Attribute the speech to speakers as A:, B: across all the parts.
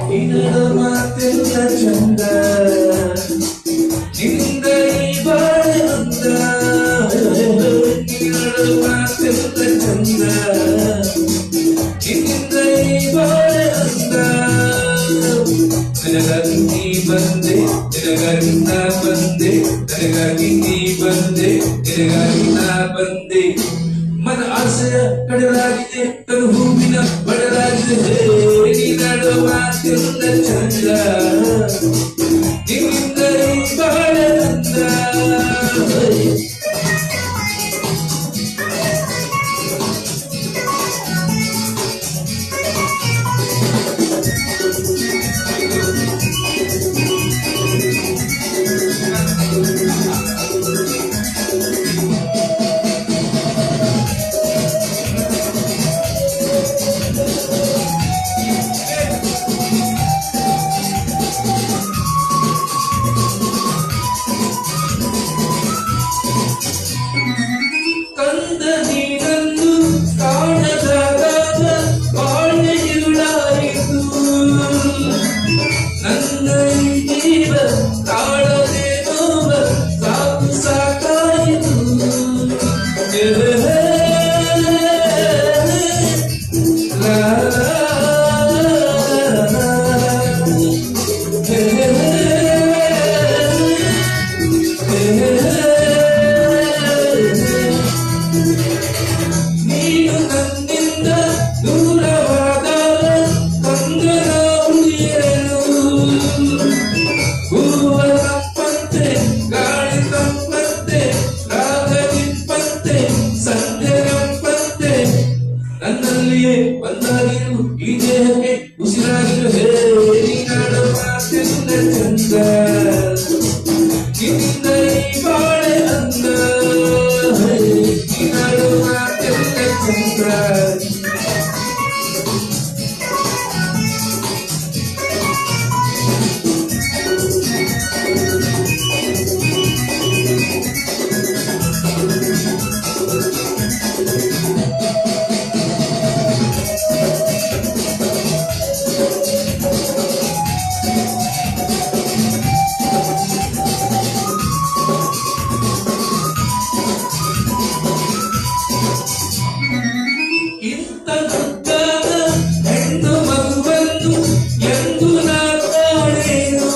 A: ನಿನ್ನ ಮಾತೆಲ್ಲ ಚಂದ ನಿನ್ನಿಂದ ಈ ಬಾಳೆ ಅಂದ ನಿನ್ನ ಮಾತೆಲ್ಲ ಚಂದ ನಿನ್ನಿಂದ ಈ ಬಾಳೆ ಅಂದ ನನಗಾಗಿ ನೀ ಬಂದೆ ನಿನಗಾಗಿ ನಾ ಬಂದೆ ನನಗಾಗಿ ನೀ ಬಂದೆ ನಿನಗಾಗಿ ನಾ ಬಂದೆ ಮನ ಆಸೆಯ ಕಡಲಾಗಿದೆ ತನು ಹೂವಿನ ಬಡಲಾಗಿದೆ ನೀನಾಡುವ ಮಾತೆಲ್ಲ ಚಂದ ನಿನ್ನಿಂದ ಈ ಬಾಳೆ ಅಂದ ಕಂದ ನೀನನ್ನು ಕಾಣದಾಗ ಬಾಳೆ ಇರುಳಾಯಿತು ನನ್ನ ಈ ಜೀವ ತಾಳದೆ ನೋವ ಸಾಕು ಸಾಕಾಯಿತು ನೀನು ನನ್ನಿಂದ ದೂರವಾದಾಗ ಕಂಗನ ಉಳಿಯಲು ಹೂವ ತಪ್ಪಂತೆ ಗಾಳಿ ತಪ್ಪಂತೆ ರಾಗ ನಿಪ್ಪಂತೆ ಸಂಜೆ ರಂಪಂತೆ ನನ್ನಲ್ಲಿಯೇ ಒಂದಾಗಿರು ಈ ದೇಹಕ್ಕೆ ಉಸಿರಾಗಿರು ಹೇ ನೀನಾಡುವ ಮಾತೆಲ್ಲ ಚಂದ ನಿನ್ನಿಂದ ಈ ಬಾಳೆ ಅಂದ ನೀನಾಡುವ ಮಾತೆಲ್ಲ ಚಂದ ಇಂಥ ಮುದ್ದಾದ ಹೆಣ್ಣು ಮಗುವನ್ನು ಎಂದು ನಾ ಕಾಣೆನು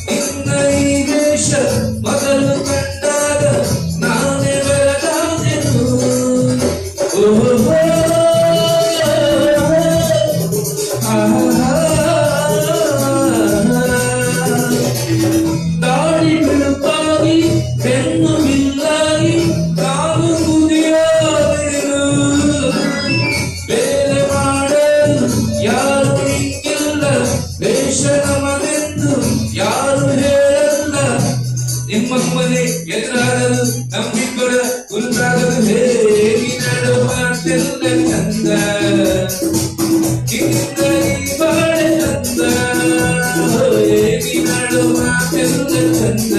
A: ನಿನ್ನ ಈ ವೇಷ ಮೊದಲು ಕಂಡಾಗ ನಾನೇ ಬೆರಗಾದೆನು ಓಹೋ ದಾಳಿ ಬಿಳುಪಾಗಿ ಬೆನ್ನು ಬಿಲ್ಲಾಗಿ ಕಾಲು ಮುದಿಯಾದೆನು ಬೇರೆ ಮಾಡಲು ಯಾರು ಹಿಂಗಿಲ್ಲ ವೇಷ ನಮಗೆಂದು ಯಾರು ಹೇಳಲ್ಲ ನಿಮ್ಮಮ್ಮನೆ ಎದುರಾಗಲು ನಮ್ಮಿಬ್ಬರ ಗುರುತಾಗಲು ಹೇಗೆ ನಡುವ ಮಾತೆಲ್ಲ ಚಂದ ನಿನ್ನಿಂದ ಈ ಬಾಳೆ ಅಂದ ಹೇಗೆ ನಡುವ ಮಾತೆಲ್ಲ ಚಂದ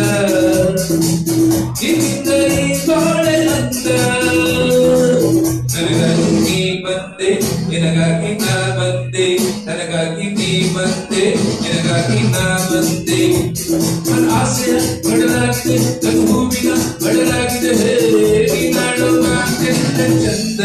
A: ನಿನ್ನಿಂದ ಈ ಬಾಳೆ ಅಂದ ನನಗಾಗಿ ನೀ ಬಂದೆ ನಿನಗಾಗಿ ನಾ ಬಂದೆ ನನಗಾಗಿ ನೀ ಬಂದೆ ನಿನಗಾಗಿ ನಾ ಬಂದೆ ನನ್ನ ಆಸೆಯ ಬಡಲಾಗಿದೆ ನನ್ನ ಹೂವಿನ ಬಡಲಾಗಿದೆ ಹೇ ನೀನಾಡುವ ಮಾತೆಲ್ಲ ಚಂದ